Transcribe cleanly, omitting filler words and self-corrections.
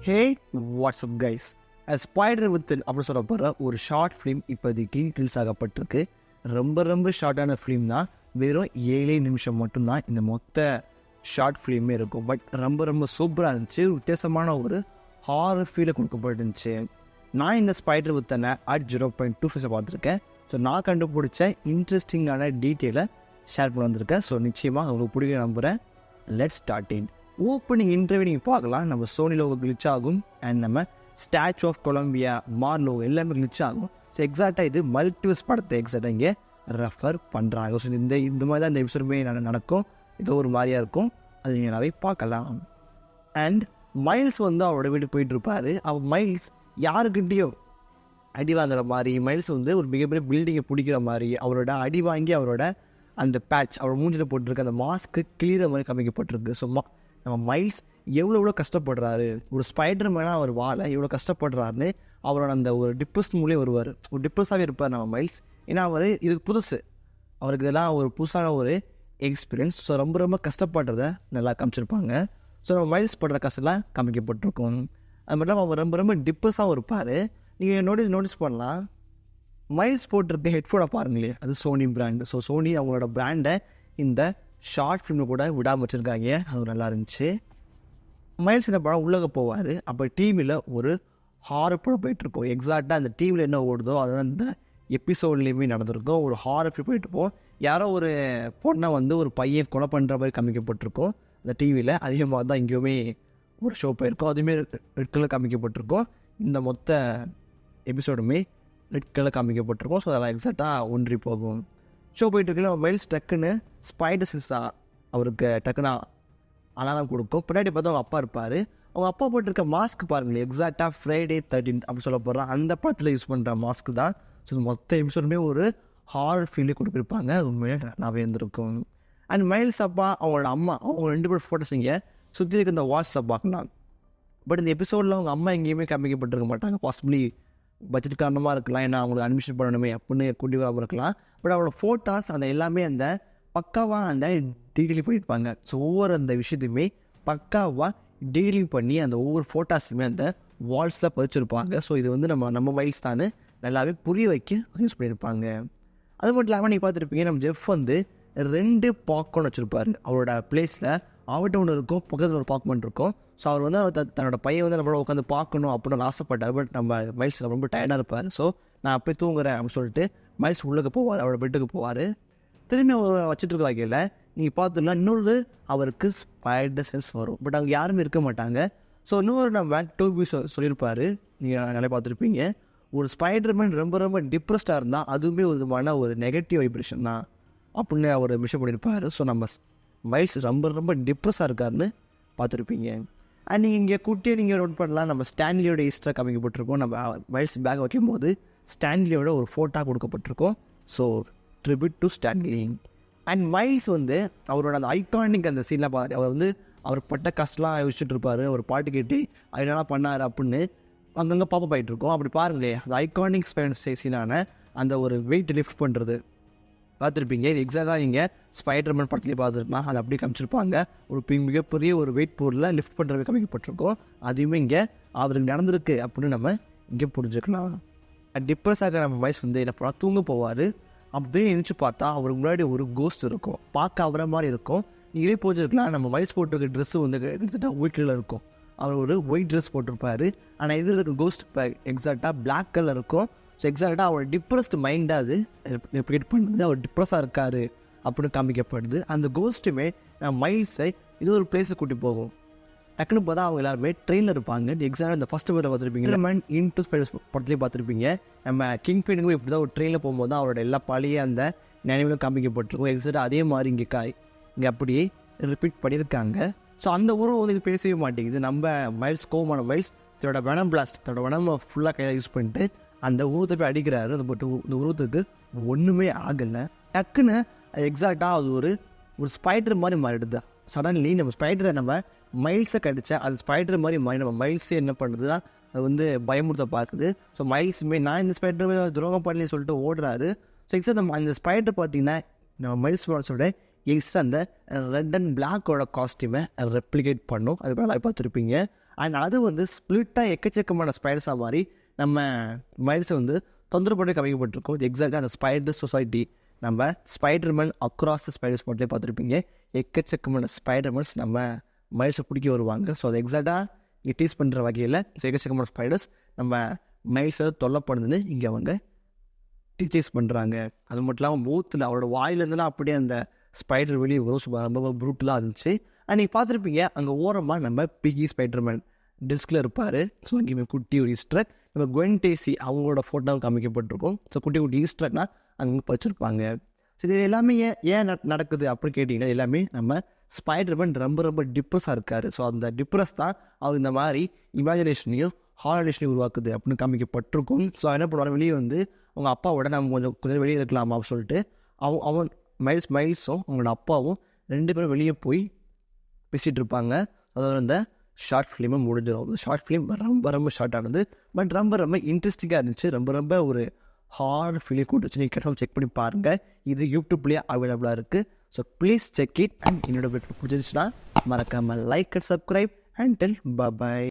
ஹே WhatsApp guys, spider within அப்படின்னு சொல்ல போகிற ஒரு ஷார்ட் ஃபிலிம் இப்போதைக்கு ரிலீஸ் ஆகப்பட்டிருக்கு. ரொம்ப ஷார்ட்டான ஃபிலிம் தான். வெறும் 7 நிமிஷம் மட்டும்தான் இந்த மொத்த ஷார்ட் ஃபிலிமே இருக்கும். பட் ரொம்ப சூப்பராக இருந்துச்சு. வித்தியாசமான ஒரு ஹாரர் ஃபீலை கொடுக்கப்பட்டுருந்துச்சு. நான் இந்த ஸ்பைடர் வித்தனை at 0.25 பார்த்துருக்கேன். ஸோ நான் கண்டுபிடிச்ச இன்ட்ரெஸ்டிங்கான டீட்டெயிலை ஷேர் பண்ண வந்திருக்கேன். ஸோ நிச்சயமாக உங்களுக்கு பிடிக்க நம்புகிறேன். Let's start in. Opening interview நீங்கள் பார்க்கலாம். நம்ம சோனி லோகோ கிளிச் ஆகும் அண்ட் நம்ம ஸ்டாச்சு ஆஃப் கொலம்பியா மார்லோ எல்லாமே கிளிச் ஆகும். ஸோ எக்ஸாக்டாக இது மல்டிவர்ஸ் படத்தை எக்ஸாக்டாக இங்கே ரெஃபர் பண்ணுறாங்க. ஸோ இந்த மாதிரி தான் இந்த எபிசோடுமே நடக்கும். ஏதோ ஒரு மாதிரியாக இருக்கும். அது நீங்கள் நிறைய பார்க்கலாம். அண்ட் மைல்ஸ் வந்து அவரோட வீட்டுக்கு போயிட்டுருப்பார். அவர் மைல்ஸ் யாருக்கிட்டேயோ அடி வாங்குற மாதிரி, மைல்ஸ் வந்து ஒரு மிகப்பெரிய பில்டிங்கை பிடிக்கிற மாதிரி, அவரோட அடி வாங்கி அவரோட அந்த பேட்ச் அவர் மூஞ்சில் போட்டிருக்க அந்த மாஸ்க்கு கிளியர மாதிரி காமிக்கப்பட்டிருக்கு. ஸோ நம்ம மைல்ஸ் எவ்வளோ கஷ்டப்படுறாரு, ஒரு ஸ்பைடர் மேனாக அவர் வாழ எவ்வளோ கஷ்டப்படுறாருன்னு அவரோட அந்த ஒரு டிப்ரெஸ் மூலியம் வருவார். ஒரு டிப்ரெஸ்ஸாகவே இருப்பார் நம்ம மைல்ஸ். ஏன்னா அவர் இதுக்கு புதுசு, அவருக்கு இதெல்லாம் ஒரு புதுசான ஒரு எக்ஸ்பீரியன்ஸ். ஸோ ரொம்ப கஷ்டப்படுறத நல்லா காமிச்சிருப்பாங்க. ஸோ நம்ம மைல்ஸ் படுற கஷ்டம்லாம் காமிக்கப்பட்டிருக்கும். அது மட்டும் அவர் ரொம்ப டிப்ரெஸ்ஸாகவும் இருப்பார். நீங்கள் நோட்டீஸ் பண்ணலாம், மைல்ஸ் போட்டிருக்க ஹெட்ஃபோனை பாருங்களே, அது சோனி பிராண்டு. ஸோ சோனி அவங்களோட பிராண்டை இந்த ஷார்ட் ஃபிலிமில் கூட விடாமல் வச்சுருக்காங்க. அது நல்லா இருந்துச்சு. மைல்ஸ் என்ன படம் உள்ளக போவார். அப்போ டிவியில் ஒரு ஹாரர் படம் போயிட்டுருக்கோம். எக்ஸாக்டாக அந்த டிவியில் என்ன ஓடுதோ அது அந்த எபிசோட்லேயுமே நடந்திருக்கும். ஒரு ஹாரர் ஃபிலிம் போயிட்டுருப்போம். யாரோ ஒரு பொண்ணை வந்து ஒரு பையன் கொலை பண்ணுற மாதிரி காமிக்கப்பட்டிருக்கோம் அந்த டிவியில். அதே மாதிரி தான் இங்கேயுமே ஒரு ஷோ போயிருக்கோம். அதுவுமே ரெட் கலர் காமிக்கப்பட்டிருக்கோம். இந்த மொத்த எபிசோடுமே ரெட் கலர் காமிக்கப்பட்டிருக்கோம். ஸோ அதெல்லாம் எக்ஸாக்டாக ஒன்றி போகும். ஷோ போயிட்டுருக்கல மைல்ஸ் டக்குன்னு ஸ்பைடர் சென்ஸாக அவருக்கு டக்குன்னு அலாரம் கொடுக்கும். பின்னாடி பார்த்தா அவங்க அப்பா இருப்பார். அவங்க அப்பா போட்டிருக்க மாஸ்க் பாருங்களேன், எக்ஸாக்டாக ஃப்ரைடே 13 அப்படி சொல்ல போகிறோம் அந்த படத்தில் யூஸ் பண்ணுற மாஸ்க் தான். ஸோ மொத்த எபிசோடுமே ஒரு ஹாரர் ஃபீலே கொடுத்துருப்பாங்க. அது உண்மையிலே நல்லாவே இருந்திருக்கும். அண்ட் மைல்ஸ் அப்பா அவங்களோட அம்மா அவங்க 2 பேர் ஃபோட்டோஸ் இங்கே சுற்றி இருக்க இந்த வாட்ஸ்அப் பார்க்கலாம். பட் இந்த எபிசோடில் அவங்க அம்மா எங்கேயுமே காமிக்கப்பட்டிருக்க மாட்டாங்க. பாசிபிளி பட்ஜெட் காரணமாக இருக்கலாம், ஏன்னா அவங்களுக்கு அட்மிஷன் பண்ணணுமே அப்படின்னு கூட்டி வராமல் இருக்கலாம். பட் அவரோட ஃபோட்டோஸ் அந்த எல்லாமே அந்த பக்காவாக அந்த டீட்டெயிலிங் பண்ணியிருப்பாங்க. ஸோ ஒவ்வொரு அந்த விஷயத்தையுமே பக்காவாக டீட்டெயிலிங் பண்ணி அந்த ஒவ்வொரு ஃபோட்டோஸுமே அந்த வால்ஸில் பதிச்சிருப்பாங்க. ஸோ இது வந்து நம்ம மைல்ஸ் தான் நல்லாவே புரிய வைக்க யூஸ் பண்ணியிருப்பாங்க. அது மட்டும் இல்லாமல் நீங்கள் பார்த்துருப்பீங்க, நம்ம ஜெஃப் வந்து 2 பாப்கார்ன் வச்சுருப்பார் அவரோட பிளேஸில். அவர்கிட்ட ஒன்று இருக்கும், பக்கத்தில் ஒரு பாப்கார்ன் இருக்கும். ஸோ அவர் வந்து தன்னோட பையன் வந்து நம்மளோட உட்காந்து பார்க்கணும் அப்படின்னு ஆசைப்பட்டார். பட் நம்ம மைல்ஸ் ரொம்ப டயர்டாக இருப்பார். ஸோ நான் அப்படியே தூங்குறேன் அப்படின்னு சொல்லிட்டு மைல்ஸ் உள்ளே போவார், அவரோட பெட்டுக்கு போவார். திரும்பி அவர் வச்சுட்டு இருக்க வகையில் நீங்கள் பார்த்துக்கலாம் இன்னொரு அவருக்கு ஸ்பைடர் சென்ஸ் வரும். பட் அவங்க யாருமே இருக்க மாட்டாங்க. ஸோ இன்னொரு நம்ம டோபி சொல்லியிருப்பார், நீங்கள் நல்லா பார்த்துருப்பீங்க. ஒரு ஸ்பைடர்மேன் ரொம்ப டிப்ரெஸ்டாக இருந்தால் அதுவுமே ஒரு விதமான ஒரு நெகட்டிவ் வைப்ரேஷன் தான் அப்படின்னு அவர் மிஷன் பண்ணியிருப்பார். ஸோ நம்ம மைல்ஸ் ரொம்ப டிப்ரெஸ்ஸாக இருக்காருன்னு பார்த்துருப்பீங்க. அண்ட் நீங்கள் இங்கே கூட்டியே நீங்கள் நோட் பண்ணலாம், நம்ம ஸ்டான்லியோட ஈஸ்டர் காமிக்கப்பட்டிருக்கோம். நம்ம மைல்ஸ் பேக் வைக்கும்போது ஸ்டான்லியோட ஒரு ஃபோட்டோ கொடுக்கப்பட்டிருக்கோம். So tribute to Stanley. And Miles வந்து அவரோட அந்த ஐகானிக் அந்த சீன்லாம் பார்த்து அவர் வந்து அவர் பட்ட கஷ்டலாம் யோசிச்சுட்டு இருப்பார். ஒரு பாட்டு கேட்டு அது என்னெல்லாம் பண்ணார் அப்படின்னு அங்கங்கே பாப்பா ஆகிட்டு இருக்கோம். அப்படி பாருங்களே, அந்த ஐகானிக் சீனான அந்த ஒரு வெயிட் லிஃப்ட் பண்ணுறது பார்த்துருப்பீங்க. இது எக்ஸாக்டாக நீங்கள் ஸ்பைடர்மேன் படத்துலேயே பார்த்துருக்கலாம். அதை அப்படியே காமிச்சிருப்பாங்க. ஒரு மிகப்பெரிய ஒரு வெயிட் பொருளை லிஃப்ட் பண்ணுறது காமிக்கப்பட்டிருக்கோம். அதுவுமே இங்கே அவருக்கு நடந்திருக்கு அப்படின்னு நம்ம இங்கே புரிஞ்சுக்கலாம். டிப்ரெஸ்ஸாக நம்ம மைல்ஸ் வந்து என்ன பண்ணால் தூங்க போவார். அப்படியே நினச்சி பார்த்தா அவருக்கு முன்னாடி ஒரு கோஸ்ட் இருக்கும், பார்க்க அவரை மாதிரி இருக்கும். நீங்களே போச்சுருக்கலாம், நம்ம மைல்ஸ் போட்டிருக்க ட்ரெஸ்ஸு வந்து கிட்டத்தட்ட ஒயிட்டில் இருக்கும். அவர் ஒரு ஒயிட் ட்ரெஸ் போட்டிருப்பார். ஆனால் இதில் இருக்க கோஸ்ட் எக்ஸாக்டாக பிளாக் கலர் இருக்கும். ஸோ எக்ஸாக்டாக அவர் டிப்ரெஸ்டு மைண்டாக அது ரெப்ளிகேட் பண்ணுறது, அவர் டிப்ரெஸ்ஸாக இருக்கார் அப்படின்னு காமிக்கப்படுது. அந்த கோஸ்ட்டுமே மைல்ஸை இது ஒரு பிளேஸுக்கு கூட்டி போகும். டக்குன்னு பார்த்தா அவங்க எல்லாருமே ட்ரெயினில் இருப்பாங்க. எக்ஸாக்டாக இந்த ஃபஸ்ட்டு பேரை பார்த்துருப்பீங்க, மேன் இன்டூ ஸ்பைடர்ஸ் படத்துலேயே பார்த்துருப்பீங்க. நம்ம கிங் பீனுக்கும் இப்படி தான் ஒரு ட்ரெயினில் போகும்போது தான் அவரோட எல்லா பழைய அந்த நினைவுகளும் காமிக்கப்பட்டிருக்கும். எக்ஸாக்டாக அதே மாதிரி இங்கே அப்படியே ரிப்பீட் பண்ணியிருக்காங்க. ஸோ அந்த உருவம் வந்து இது பேசவே மாட்டேங்குது. நம்ம மைல்ஸ் கோமான மைல்ஸ் தன்னோட வெனம் பிளாஸ்ட் தன்னோட வெனம் ஃபுல்லாக கையில் யூஸ் பண்ணிட்டு அந்த உருவத்தை போய் அடிக்கிறாரு. அது பட்டு இந்த உருவத்துக்கு ஒன்றுமே ஆகலை. டக்குன்னு எக்ஸாக்டாக அது ஒரு ஸ்பைடர் மாதிரி மாறிடுது. சடன்லி நம்ம ஸ்பைடரை நம்ம மைல்ஸை கடிச்சா அது ஸ்பைடர் மாதிரி மாறி நம்ம மைல்ஸே என்ன பண்ணுறதுன்னா அது வந்து பயமுறுத்த பார்க்குது. ஸோ மைல்ஸுமே நான் இந்த ஸ்பைடருமே துரோகம் பண்ணலன்னு சொல்லிட்டு ஓடுறாரு. ஸோ எக்ஸாக்ட் நம்ம அந்த ஸ்பைடர் பார்த்தீங்கன்னா நம்ம மைல்ஸ் சொல்கிற எக்ஸ்ட்ரா அந்த ரெட் அண்ட் பிளாக்கோட காஸ்டியூமை ரெப்ளிகேட் பண்ணும். அது வேலை பார்த்துருப்பீங்க. அண்ட் அது வந்து ஸ்ப்ளிட்டாக எக்கச்சக்கமான ஸ்பைடர்ஸாக மாறி நம்ம மைல்ஸை வந்து தொந்தரவு பண்ணி கம்மிக்கப்பட்டிருக்கும். இது எக்ஸாக்டாக அந்த ஸ்பைடர் சொசைட்டி நம்ம ஸ்பைடர்மேன் அக்ராஸ் த ஸ்பைடர்ஸ் மட்டும் பார்த்துருப்பீங்க. எக்கச்சக்கமான ஸ்பைடர்மேன்ஸ் நம்ம மைல்ஸை பிடிக்க வருவாங்க. ஸோ அது எக்ஸாக்டாக இங்கே டீஸ் பண்ணுற வகையில் எக்கச்சக்கமான ஸ்பைடர்ஸ் நம்ம மைல்ஸை தொல்லை பண்ணுதுன்னு இங்கே அவங்க டீச்சர்ஸ் பண்ணுறாங்க. அது மட்டும் இல்லாமல் மூத்தில் அவரோட வாயிலேருந்துலாம் அப்படியே அந்த ஸ்பைடர் வெளியே வரும். ரொம்ப ப்ரூட்டலாக இருந்துச்சு. நீங்கள் பார்த்துருப்பீங்க அங்கே ஓரமாக நம்ம பிகி ஸ்பைடர்மேன் டிஸ்கில் இருப்பார். ஸோ அங்கேயுமே குட்டி ஒரு ஈஸ்டர் நம்ம குவென் டேசி அவங்களோட ஃபோட்டோவும் காமிக்கப்பட்டிருக்கும். ஸோ குட்டி குட்டி ஈஸ்டர்னா அங்கே வச்சுருப்பாங்க. ஸோ இது எல்லாமே ஏன் நடக்குது அப்படின்னு கேட்டிங்கன்னா எல்லாமே நம்ம ஸ்பைடர்மேன் ரொம்ப டிப்ரெஸ்ஸாக இருக்கார். ஸோ அந்த டிப்ரெஸ் தான் அவர் இந்த மாதிரி இமேஜினேஷனையும் ஹாலனேஷனையும் உருவாக்குது அப்படின்னு காமிக்கப்பட்டிருக்கும். ஸோ என்ன பண்ணுவாங்க, வெளியே வந்து அவங்க அப்பாவோட நம்ம கொஞ்சம் வெளியே இருக்கலாமா அப்படின்னு சொல்லிட்டு அவன் மைல்ஸும் அவங்களோட அப்பாவும் 2 பேரும் வெளியே போய் பேசிகிட்டு இருப்பாங்க. அதாவது அந்த ஷார்ட் ஃபிலிமை முடிஞ்சிடும். அந்த ஷார்ட் ஃபிலிம் ரொம்ப ஷார்ட் ஆனது. பட் ரொம்ப இன்ட்ரெஸ்டிங்காக இருந்துச்சு. ரொம்ப ஒரு ஹார்ட் ஃபீல் கூட்டுச்சு. நீங்கள் கண்டிப்பாக செக் பண்ணி பாருங்கள். இது யூடியூப்லேயே அவைலபிளாக இருக்குது. So please check it. And என்னோட வீட்டில் பிடிச்சிருச்சுன்னா மறக்காமல் like and subscribe and tell bye.